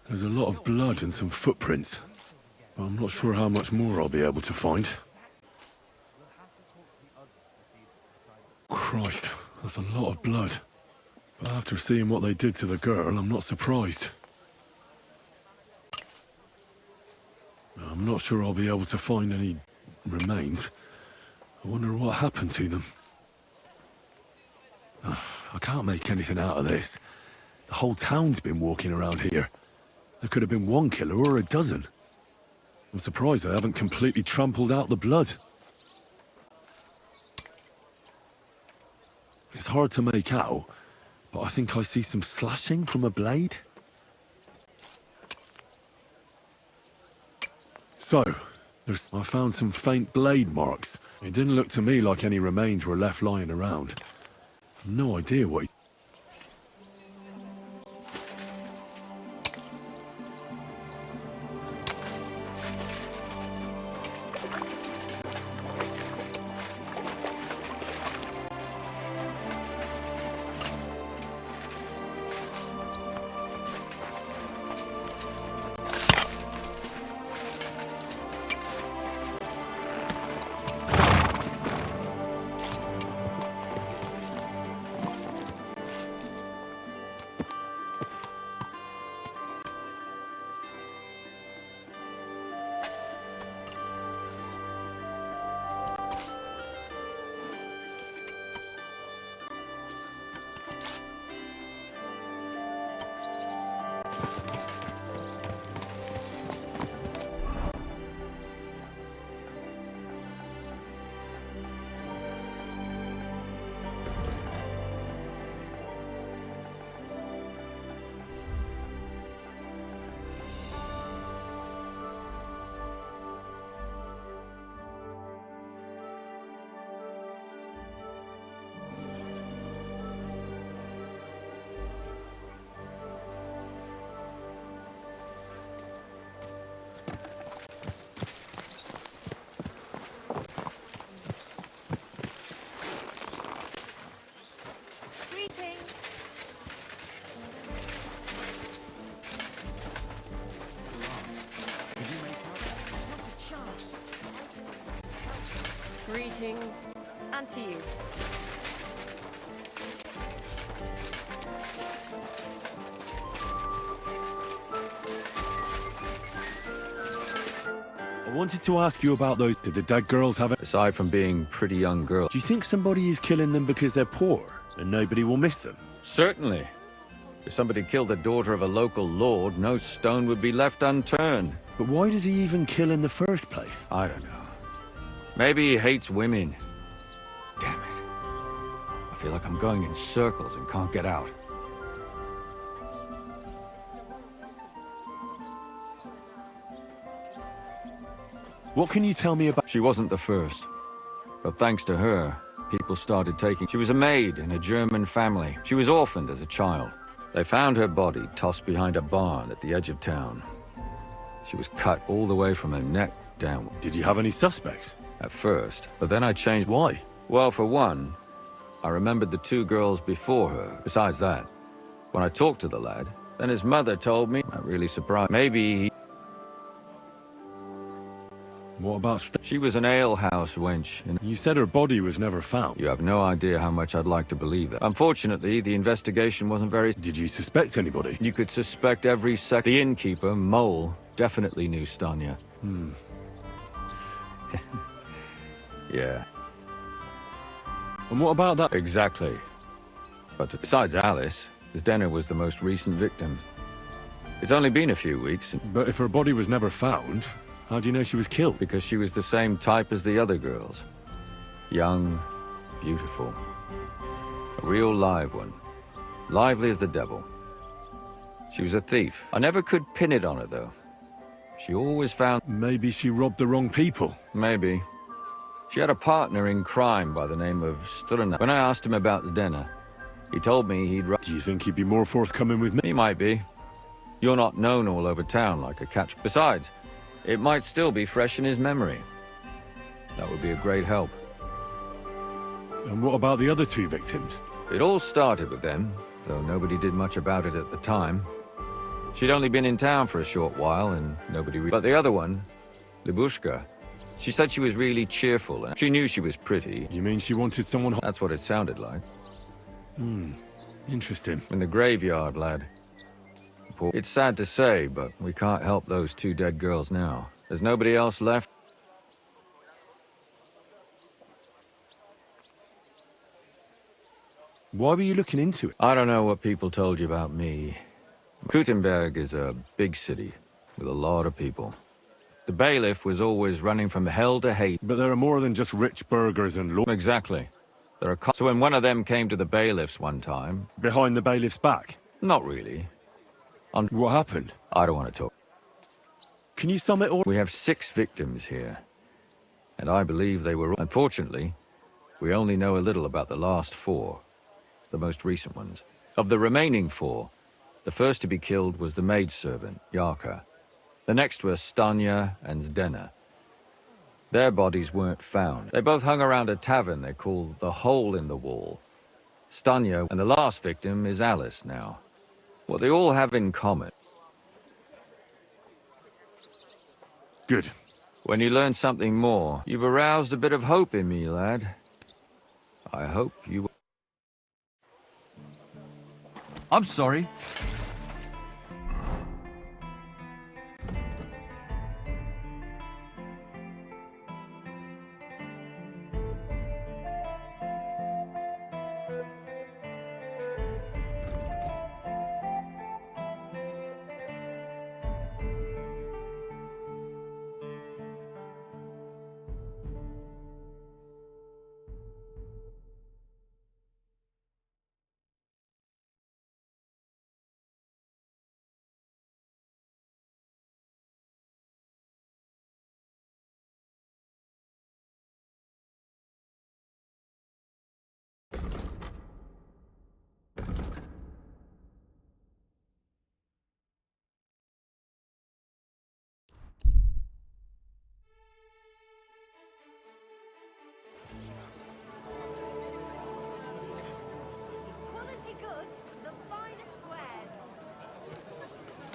There's a lot of blood and some footprints, but I'm not sure how much more I'll be able to find. Christ, that's a lot of blood. But after seeing what they did to the girl, I'm not surprised. I'm not sure I'll be able to find any remains. I wonder what happened to them. I can't make anything out of this. The whole town's been walking around here. There could have been one killer or a dozen. I'm surprised I haven't completely trampled out the blood. It's hard to make out, but I think I see some slashing from a blade. So, I found some faint blade marks. It didn't look to me like any remains were left lying around. I've no idea what Greetings, and to you. I wanted to ask you about those. Did the dead girls have it? Aside from being pretty young girls. Do you think somebody is killing them because they're poor and nobody will miss them? Certainly. If somebody killed the daughter of a local lord, no stone would be left unturned. But why does he even kill in the first place? I don't know. Maybe he hates women. Damn it. I feel like I'm going in circles and can't get out. What can you tell me about... She wasn't the first. But thanks to her, people started taking... She was a maid in a German family. She was orphaned as a child. They found her body tossed behind a barn at the edge of town. She was cut all the way from her neck down. Did you have any suspects? At first, but then I changed. Why? Well, for one, I remembered the two girls before her. Besides that, when I talked to the lad, then his mother told me, I'm really surprised. Maybe he... What about She was an alehouse wench. You said her body was never found. You have no idea how much I'd like to believe that. Unfortunately, the investigation wasn't very... Did you suspect anybody? You could suspect every The innkeeper, Mole, definitely knew Stanya. Yeah. And what about that? Exactly. But besides Alice, Zdena was the most recent victim. It's only been a few weeks. But if her body was never found, how do you know she was killed? Because she was the same type as the other girls. Young, beautiful. A real live one. Lively as the devil. She was a thief. I never could pin it on her, though. She always found... Maybe she robbed the wrong people. Maybe. She had a partner in crime by the name of Struna. When I asked him about Zdena, he told me he'd... Do you think he'd be more forthcoming with me? He might be. You're not known all over town like a catch. Besides, it might still be fresh in his memory. That would be a great help. And what about the other two victims? It all started with them, though nobody did much about it at the time. She'd only been in town for a short while, and But the other one, Libushka, she said she was really cheerful, and she knew she was pretty. You mean she wanted someone That's what it sounded like. Interesting. In the graveyard, lad. It's sad to say, but we can't help those two dead girls now. There's nobody else left. Why were you looking into it? I don't know what people told you about me. Gutenberg is a big city with a lot of people. The bailiff was always running from hell to hate. But there are more than just rich burghers and law. Exactly. So when one of them came to the bailiff's one time... Behind the bailiff's back? Not really. What happened? I don't want to talk. Can you sum it all? We have 6 victims here. And I believe they were... Unfortunately, we only know a little about the last 4. The most recent ones. Of the remaining 4, the first to be killed was the maidservant, Yarka. The next were Stanya and Zdena. Their bodies weren't found. They both hung around a tavern they call the Hole in the Wall. Stanya, and the last victim is Alice now. What they all have in common. Good. When you learn something more, you've aroused a bit of hope in me, lad. I hope you... I'm sorry. Quality goods, the finest wares.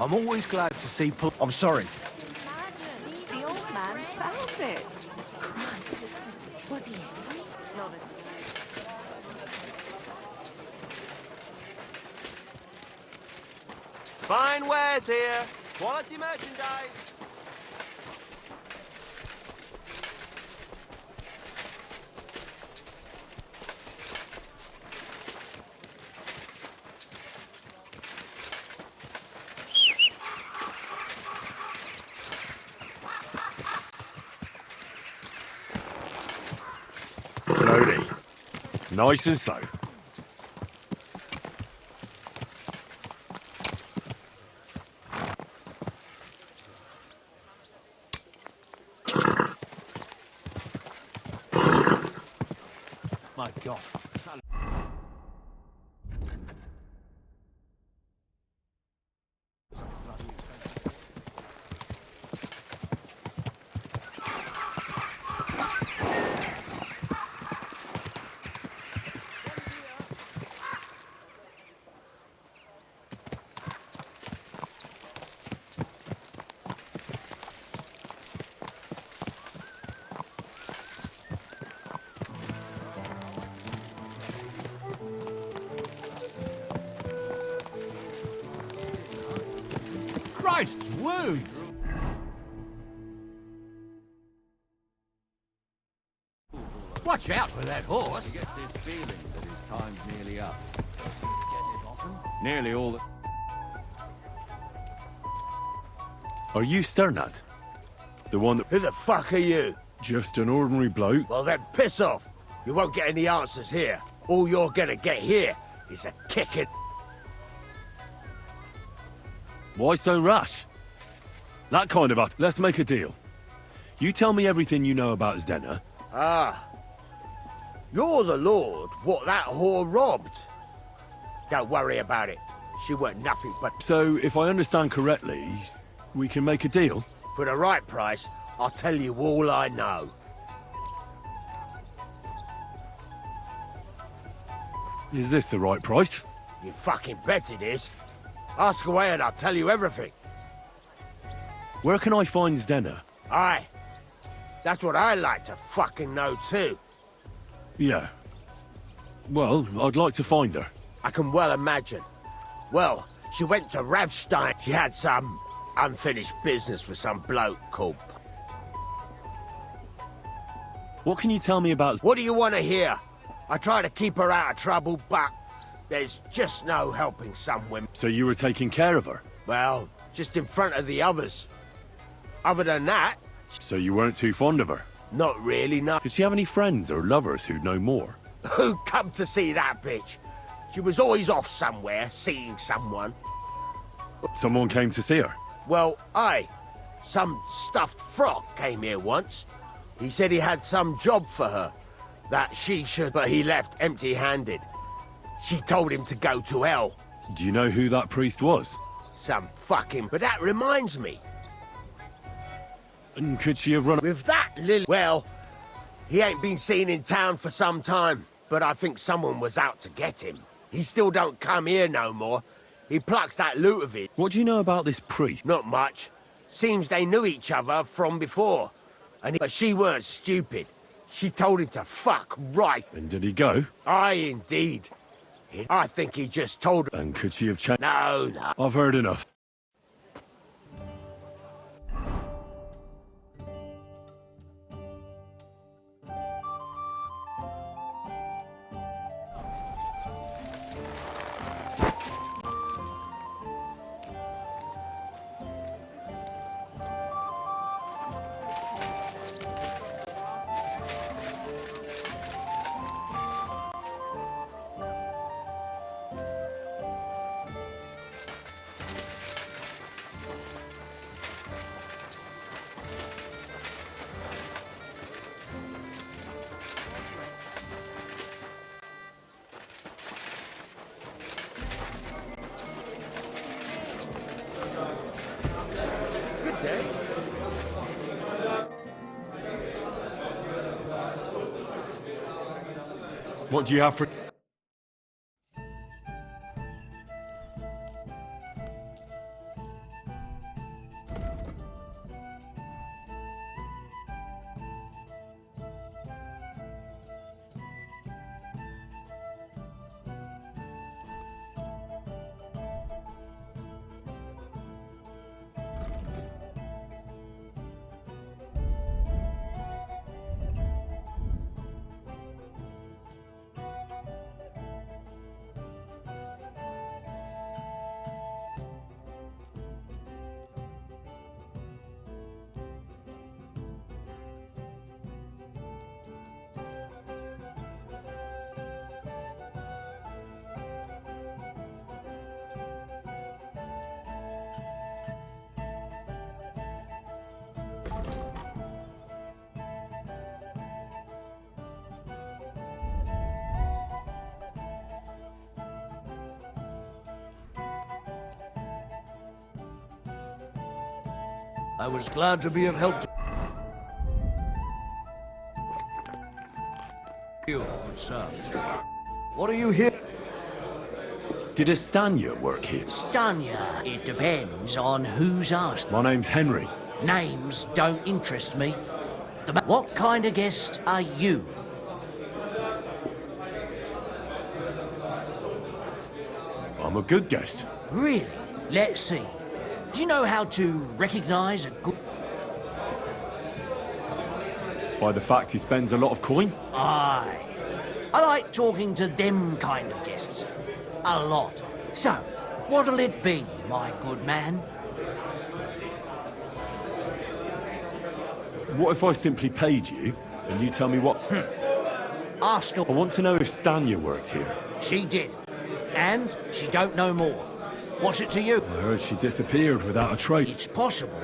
I'm always glad to see I'm sorry. Imagine. The old man found it. Christ. Was he angry? Not at all. Fine wares here. Quality merchandise. Slowly. Nice and slow. My God. Christ, woo! Watch out with that horse. I get this feeling that his time's nearly up. Nearly all the... Are you Sternad? The one that... Who the fuck are you? Just an ordinary bloke? Well then piss off. You won't get any answers here. All you're gonna get here is a kicking. Why so rash? That kind of... Let's make a deal. You tell me everything you know about Zdena. Ah. You're the lord what that whore robbed. Don't worry about it. She weren't nothing but... So, if I understand correctly, we can make a deal? For the right price, I'll tell you all I know. Is this the right price? You fucking bet it is. Ask away and I'll tell you everything. Where can I find Zdenna? Aye. That's what I like to fucking know too. Yeah. Well, I'd like to find her. I can well imagine. Well, she went to Ravstein. She had some unfinished business with some bloke called... What can you tell me about... What do you want to hear? I try to keep her out of trouble, but there's just no helping some women. So you were taking care of her? Well, just in front of the others. Other than that... So you weren't too fond of her? Not really, no. Did she have any friends or lovers who'd know more? Who'd come to see that bitch? She was always off somewhere, seeing someone. Someone came to see her? Well, aye. Some stuffed frog came here once. He said he had some job for her. That she should... But he left empty-handed. She told him to go to hell. Do you know who that priest was? Some fucking... But that reminds me. And could she have run... With that Lily... Well, he ain't been seen in town for some time, but I think someone was out to get him. He still don't come here no more. He plucks that loot of it. What do you know about this priest? Not much. Seems they knew each other from before. But she weren't stupid. She told him to fuck right. And did he go? Aye, indeed. I think he just told her. And could she have changed? No, no. I've heard enough. What do you have for... I was glad to be of help to you, good sir. What are you here? Did a Stanya work here? Stanya, it depends on who's asked. My name's Henry. Names don't interest me. What kind of guest are you? I'm a good guest. Really? Let's see. Do you know how to recognize a good... By the fact he spends a lot of coin? Aye. I like talking to them kind of guests. A lot. So, what'll it be, my good man? What if I simply paid you, and you tell me what... Ask her. I want to know if Stanya worked here. She did. And she don't know more. What's it to you? I heard she disappeared without a trace. It's possible.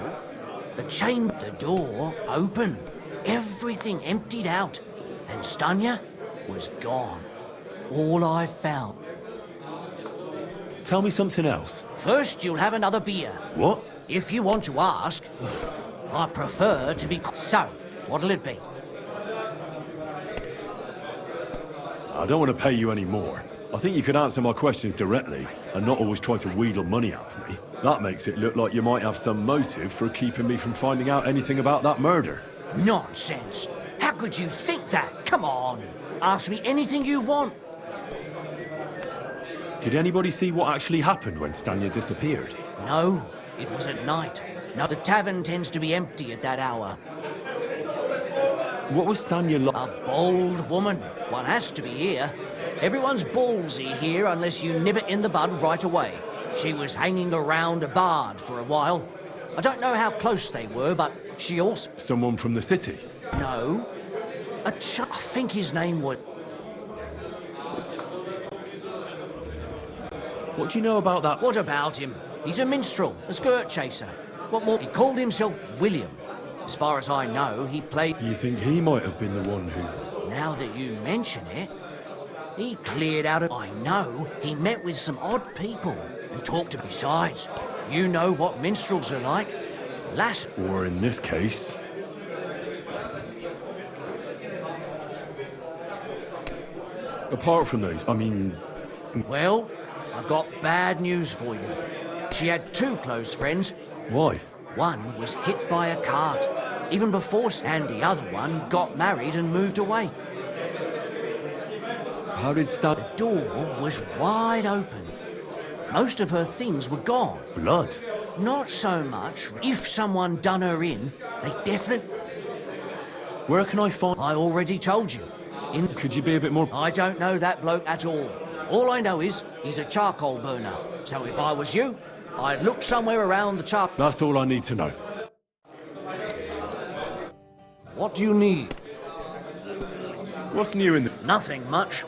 The door open. Everything emptied out. And Stanya was gone. All I found. Tell me something else. First, you'll have another beer. What? If you want to ask, I prefer to be... So, what'll it be? I don't want to pay you any more. I think you could answer my questions directly and not always try to wheedle money out of me. That makes it look like you might have some motive for keeping me from finding out anything about that murder. Nonsense. How could you think that? Come on. Ask me anything you want. Did anybody see what actually happened when Stanya disappeared? No, it was at night. No, the tavern tends to be empty at that hour. What was Stanya like? A bold woman. One has to be here. Everyone's ballsy here unless you nib it in the bud right away. She was hanging around a bard for a while. I don't know how close they were, but she also... Someone from the city? No. I think his name was... What do you know about that? What about him? He's a minstrel, a skirt chaser. What more? He called himself William. As far as I know, he played... You think he might have been the one who... Now that you mention it, he cleared out of... I know he met with some odd people and talked to... Besides, you know what minstrels are like. Lass... Or in this case... Apart from those, I mean... Well, I've got bad news for you. She had two close friends. Why? One was hit by a cart, even before... And the other one got married and moved away. How did Stan... The door was wide open. Most of her things were gone. Blood? Not so much. If someone done her in, they definitely... Where can I find... I already told you. Could you be a bit more... I don't know that bloke at all. All I know is he's a charcoal burner. So if I was you, I'd look somewhere around the charcoal... That's all I need to know. What do you need? What's new in the... Nothing much.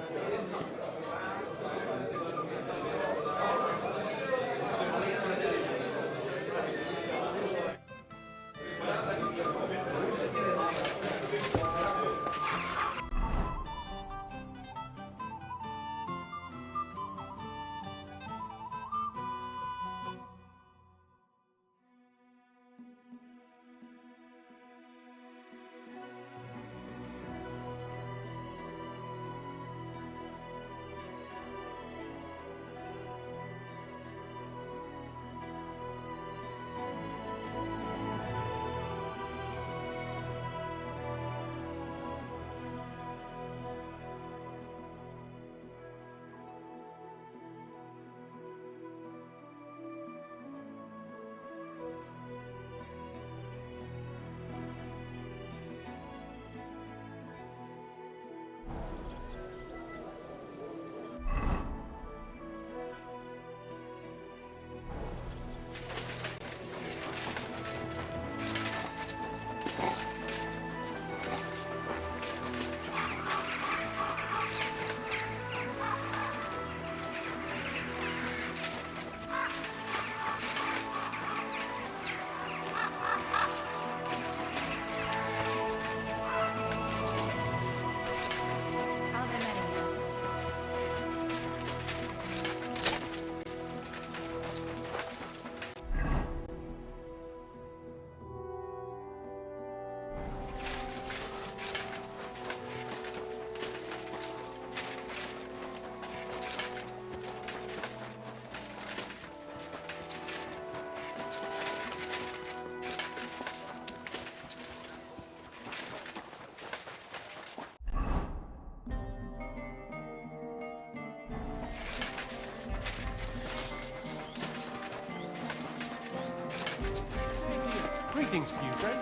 How they met him? Greetings to you, friend.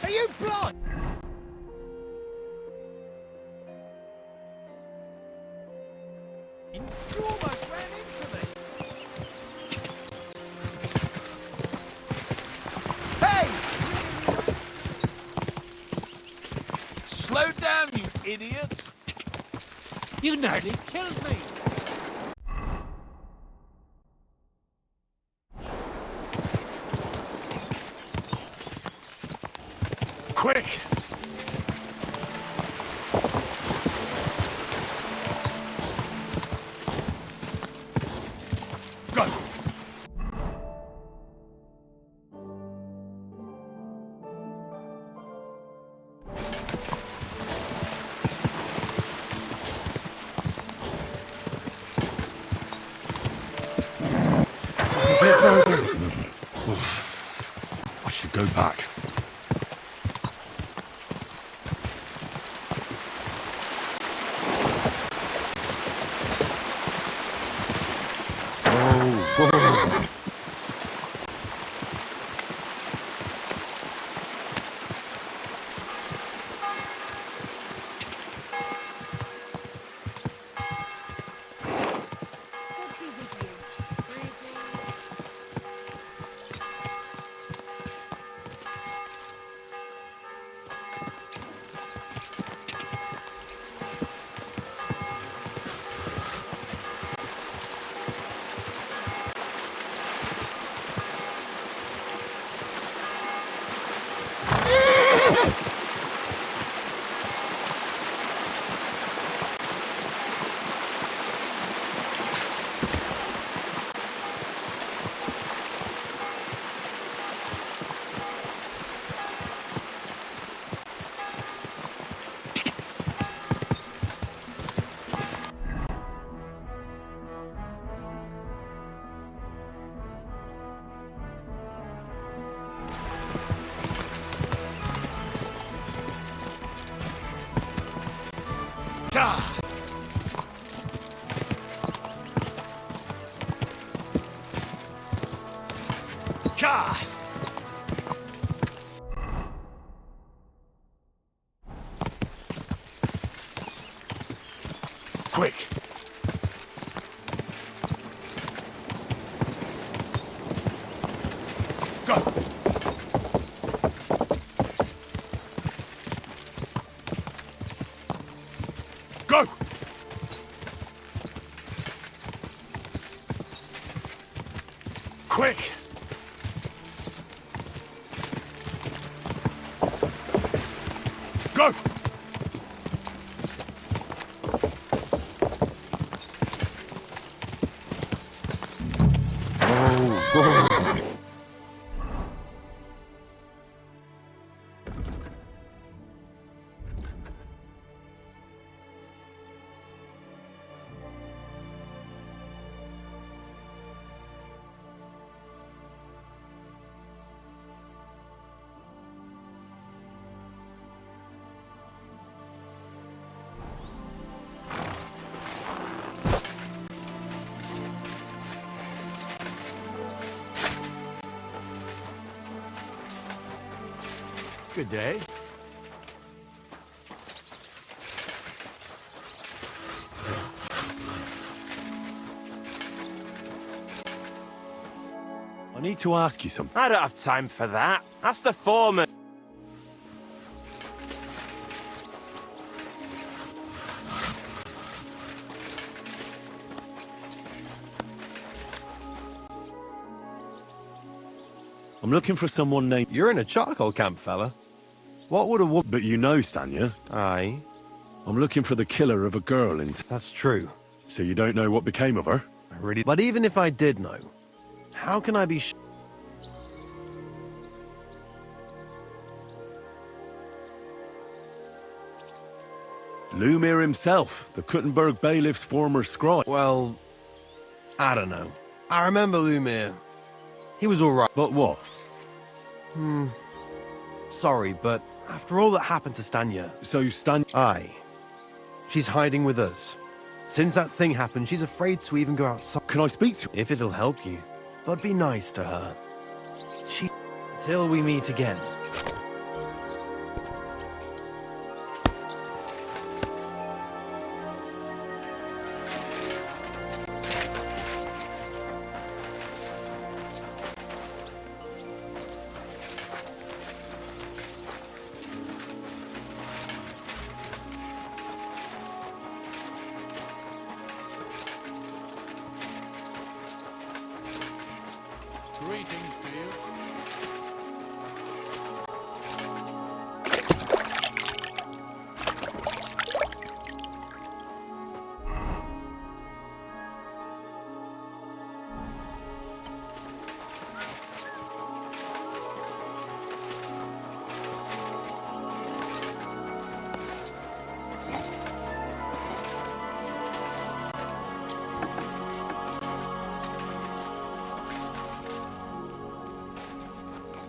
Are you blind? You almost ran into me. Hey! Slow down, you idiot! You nearly killed me! Quick! go back. Quick! Go! Go! Quick! Go! Good day. I need to ask you something. I don't have time for that. Ask the foreman. I'm looking for someone named... You're in a charcoal camp, fella. What would a woman... But you know, Stanya. Aye. I'm looking for the killer of a girl in... That's true. So you don't know what became of her? I really... But even if I did know, how can I be sure? Lumir himself, the Kuttenberg bailiff's former scribe. Well, I don't know. I remember Lumir. He was alright. But what? Sorry, but after all that happened to Stanya... So Stanya... Aye. She's hiding with us. Since that thing happened, she's afraid to even go outside. Can I speak to her? If it'll help you. But be nice to her. She... Till we meet again. Greetings to you.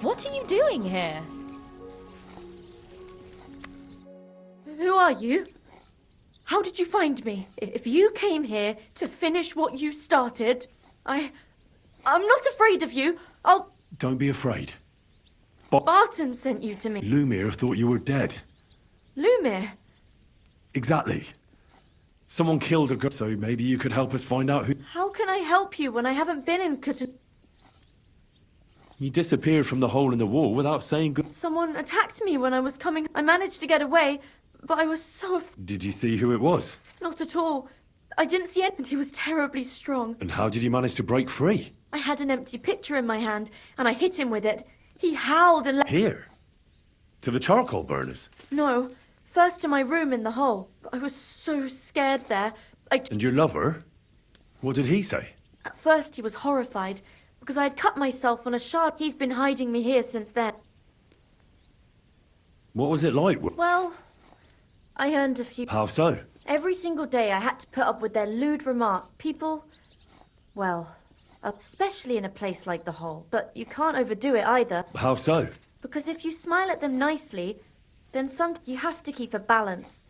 What are you doing here? Who are you? How did you find me? If you came here to finish what you started, I'm not afraid of you. Don't be afraid. Barton sent you to me. Lumir thought you were dead. Lumir? Exactly. Someone killed a girl, so maybe you could help us find out who... How can I help you when I haven't been in Cutton? You disappeared from the hole in the wall without saying good... Someone attacked me when I was coming. I managed to get away, but I was so... Did you see who it was? Not at all. I didn't see it, and he was terribly strong. And how did you manage to break free? I had an empty pitcher in my hand, and I hit him with it. He howled and... Here? To the charcoal burners? No. First to my room in the hole. I was so scared there. And your lover? What did he say? At first he was horrified, because I had cut myself on a shard. He's been hiding me here since then. What was it like? Well, I earned a few... How so? Every single day I had to put up with their lewd remark. People... Well, especially in a place like the hole. But you can't overdo it either. How so? Because if you smile at them nicely, then you have to keep a balance.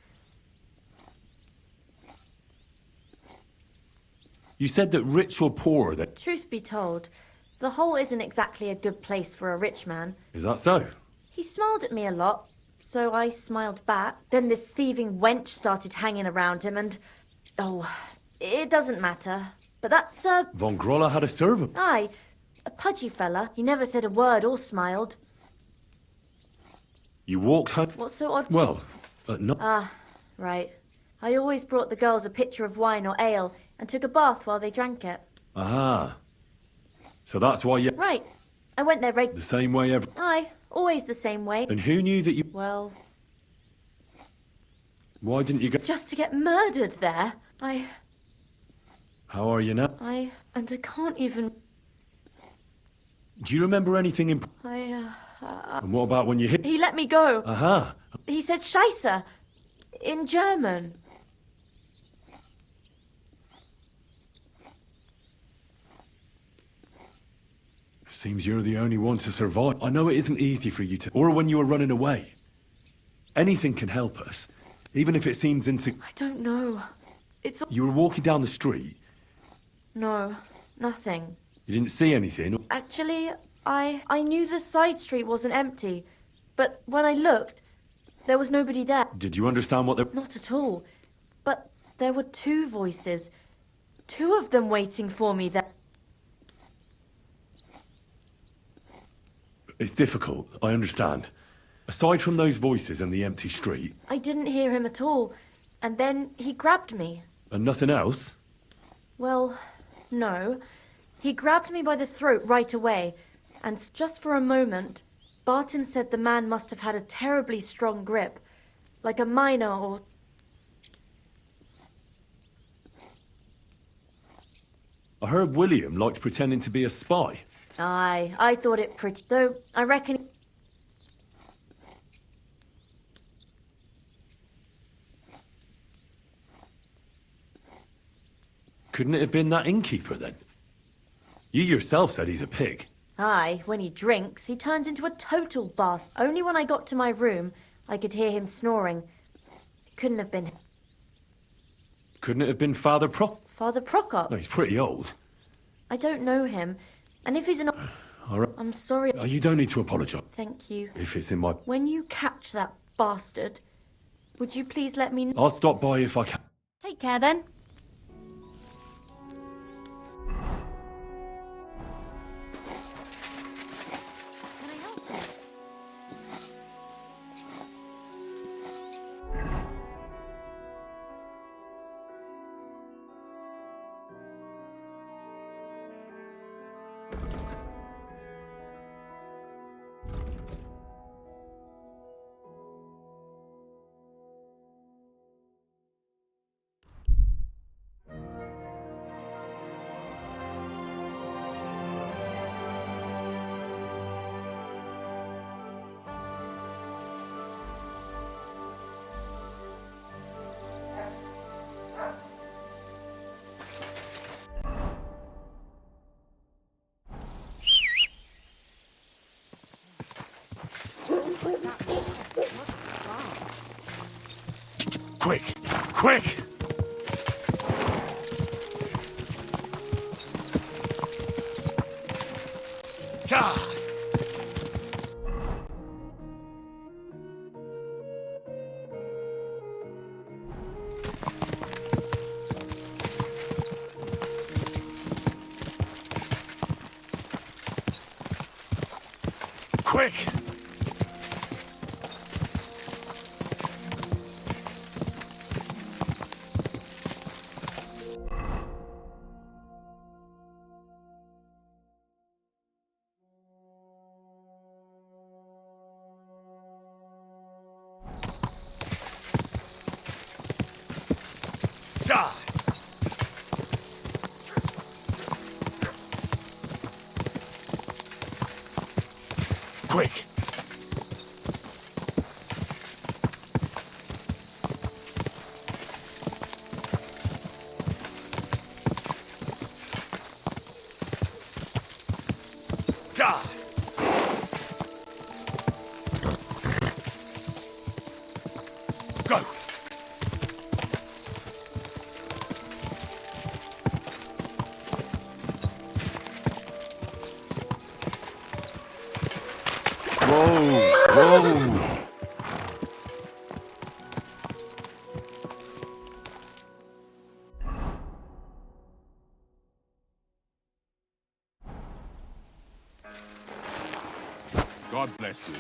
You said that rich or poor, that... Truth be told, the hole isn't exactly a good place for a rich man. Is that so? He smiled at me a lot, so I smiled back. Then this thieving wench started hanging around him and... Oh, it doesn't matter. But that served... Von Groller had a servant. Aye, a pudgy fella. He never said a word or smiled. You walked home... What's so odd? Well, no... Ah, right. I always brought the girls a pitcher of wine or ale and took a bath while they drank it. Aha. So that's why you... Right. I went there The same way every... Aye, always the same way. And who knew that you... Well... Why didn't you go... Just to get murdered there. How are you now? And I can't even... Do you remember anything in... And what about when you hit... He let me go. Aha. He said Scheisse. In German. Seems you're the only one to survive. I know it isn't easy for you to... Or when you were running away. Anything can help us. Even if it seems I don't know. It's... You were walking down the street. No, nothing. You didn't see anything. Actually, I knew the side street wasn't empty. But when I looked, there was nobody there. Did you understand what they... Not at all. But there were two voices. Two of them waiting for me there. It's difficult, I understand. Aside from those voices and the empty street... I didn't hear him at all. And then he grabbed me. And nothing else? Well, no. He grabbed me by the throat right away. And just for a moment, Barton said the man must have had a terribly strong grip. Like a miner or... I heard William liked pretending to be a spy. Aye, I thought it pretty... Though, I reckon... Couldn't it have been that innkeeper, then? You yourself said he's a pig. Aye, when he drinks, he turns into a total bastard. Only when I got to my room, I could hear him snoring. It couldn't have been... Couldn't it have been Father Father Prokop? No, he's pretty old. I don't know him. And if he's an... All right. I'm sorry. You don't need to apologise. Thank you. If it's in my... When you catch that bastard, would you please let me know? I'll stop by if I can. Take care, then. Quick! God! Quick! Die! Quick! Die! Go! Whoa! Whoa! God bless you.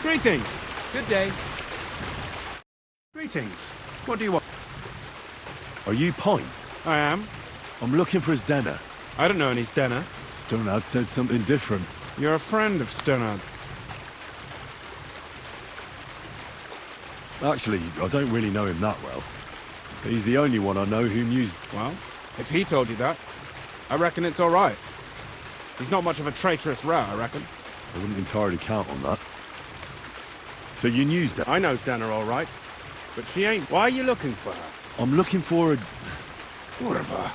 Greetings. Good day. Greetings. What do you want? Are you Pine? I am. I'm looking for his Denner. I don't know any Stenner. Stonehad said something different. You're a friend of Stonehad. Actually, I don't really know him that well. He's the only one I know who knew... Well, if he told you that, I reckon it's all right. He's not much of a traitorous rat, I reckon. I wouldn't entirely count on that. So you knew that? I know Stenner all right, but she ain't. Why are you looking for her? I'm looking for a... Whatever.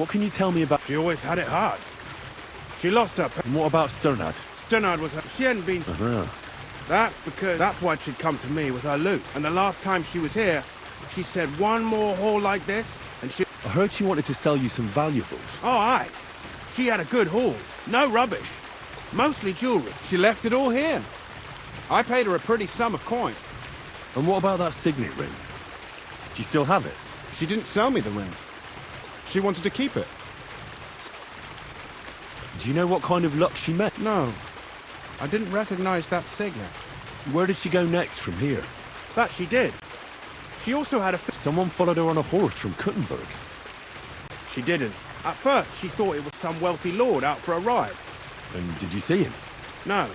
What can you tell me about... She always had it hard. She lost her... And what about Stonehad? Stonehad was her... She hadn't been... Uh-huh. That's why she'd come to me with her loot. And the last time she was here, she said one more haul like this, and she... I heard she wanted to sell you some valuables. Oh, aye. She had a good haul. No rubbish. Mostly jewelry. She left it all here. I paid her a pretty sum of coin. And what about that signet ring? Do you still have it? She didn't sell me the ring. She wanted to keep it. Do you know what kind of luck she met? No. I didn't recognize that signet. Where did she go next from here? That she did. She also had a... Someone followed her on a horse from Kuttenberg. She didn't. At first, she thought it was some wealthy lord out for a ride. And did you see him? No.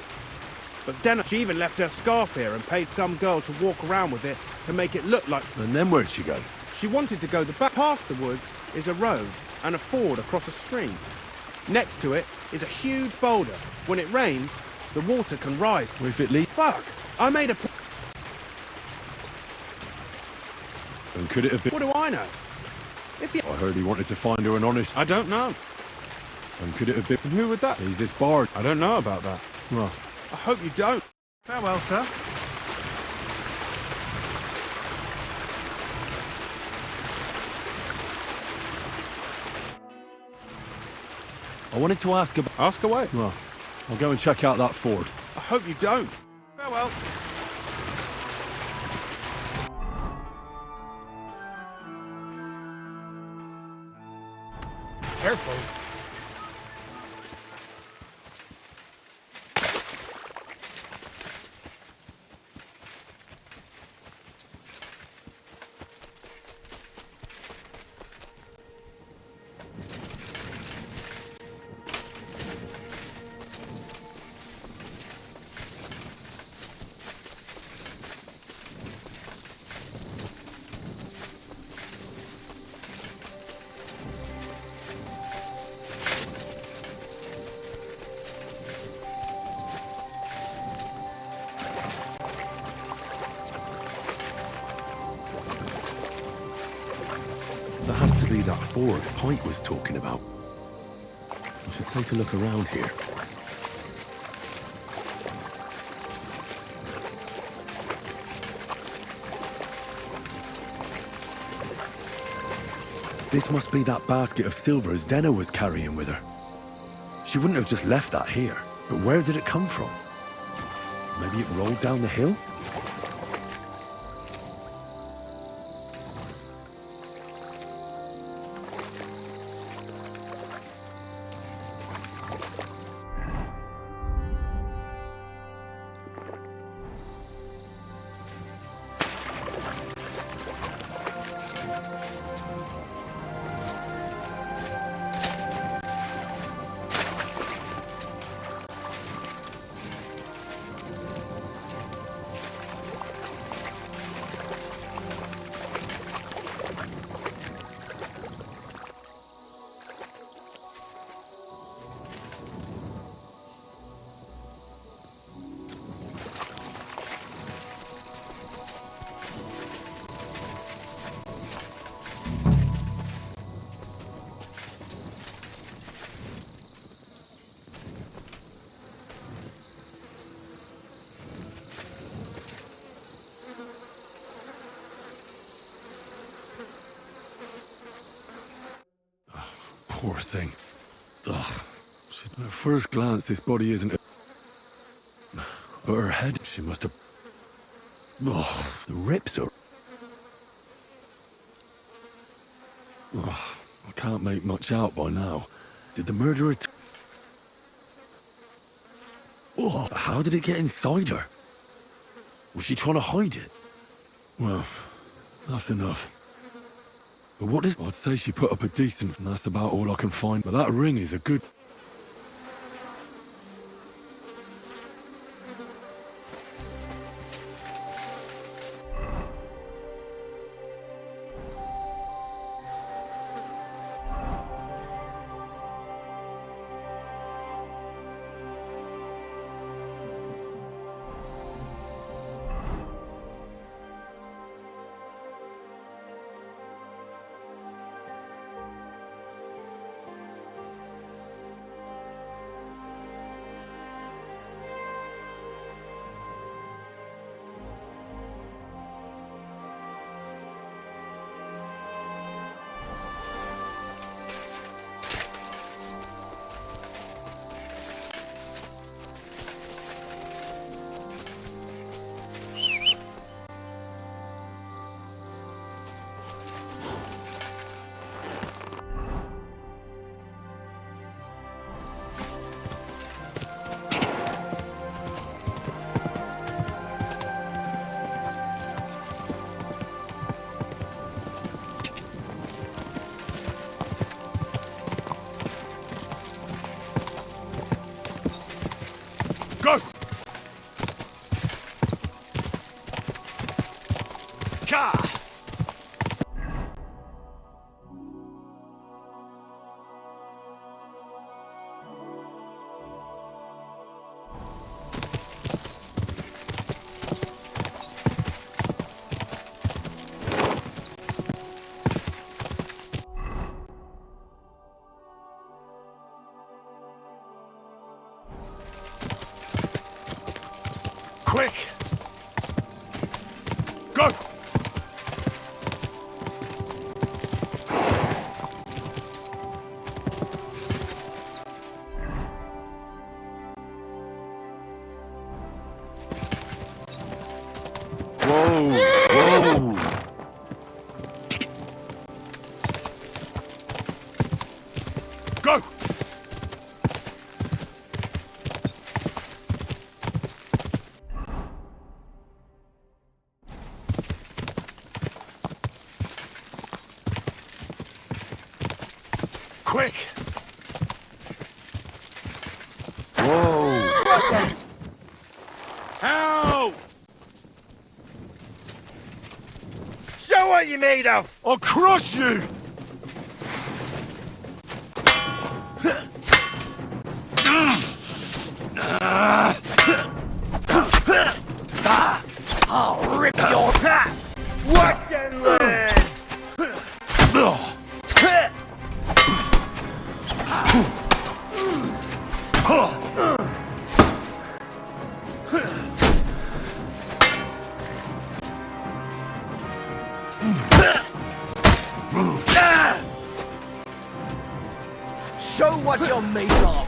But Stenner, she even left her scarf here and paid some girl to walk around with it to make it look like... And then where'd she go? She wanted to go the back. Past the woods is a road and a ford across a stream. Next to it is a huge boulder. When it rains, the water can rise. If it leads... Fuck! I made a... And could it have been... What do I know? If you... I heard he wanted to find her an honest... I don't know. And could it have been... And who would that? He's this bard. I don't know about that. Well... I hope you don't. Farewell, sir. I wanted to ask about... Ask away. Well, I'll go and check out that ford. I hope you don't. Farewell. Careful. That has to be that ford Pike was talking about. I should take a look around here. This must be that basket of silver Zdena was carrying with her. She wouldn't have just left that here. But where did it come from? Maybe it rolled down the hill? Poor thing. Ugh. At first glance, this body isn't a... But her head, she must have... Ugh, the rips are... Ugh, I can't make much out by now. Did the murderer... Ugh, how did it get inside her? Was she trying to hide it? Well, that's enough. But what is... I'd say she put up a decent... And that's about all I can find. But that ring is a good... Go! Ka! Quick! Go! Whoa! Whoa! Go! Quick! Whoa! Help! Show what you're made of! I'll crush you! I'll rip your... Watch and learn! Show what you're made of.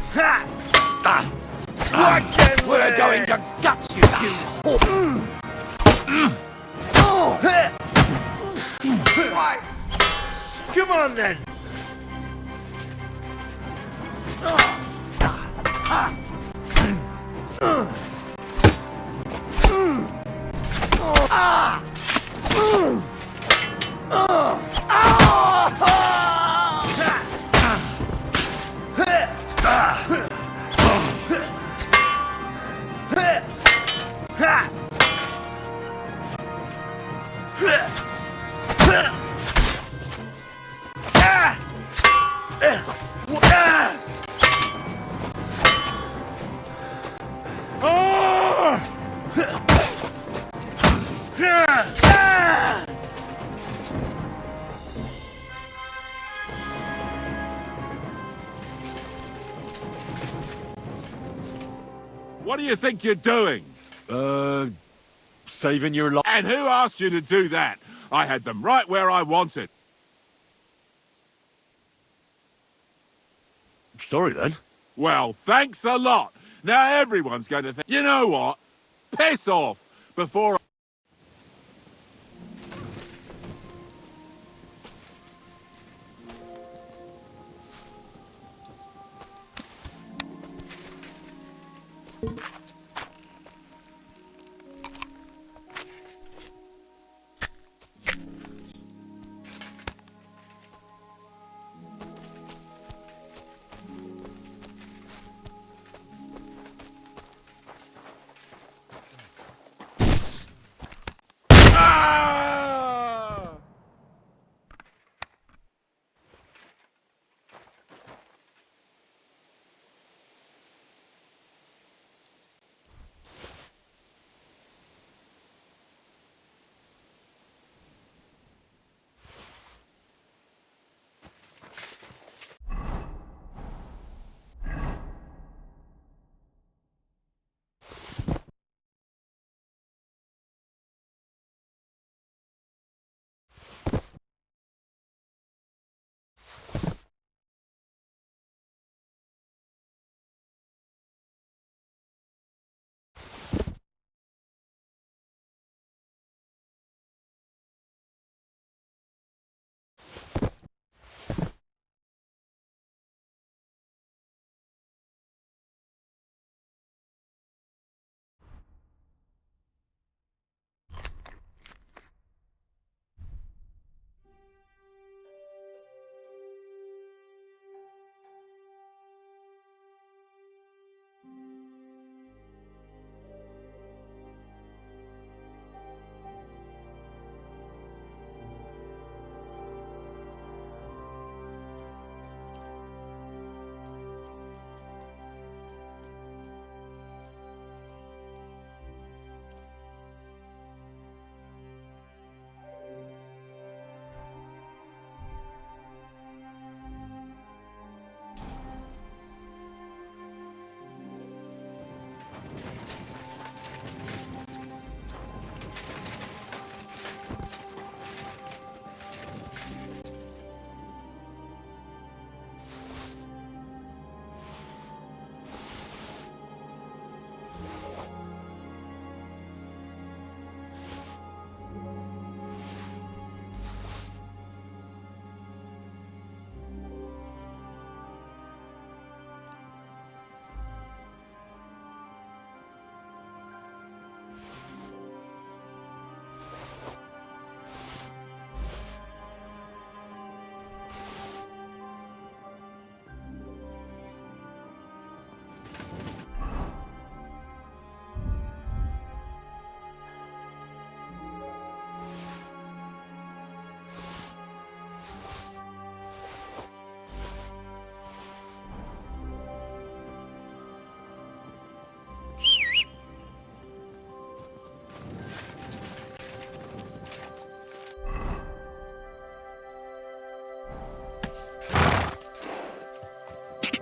We're going to guts you, you whore. Come on then. What do you think you're doing? Saving your life. And who asked you to do that? I had them right where I wanted. Sorry then. Well, thanks a lot. Now everyone's going to think, you know what? Piss off before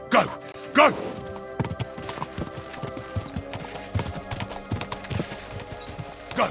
Go! Go! Go!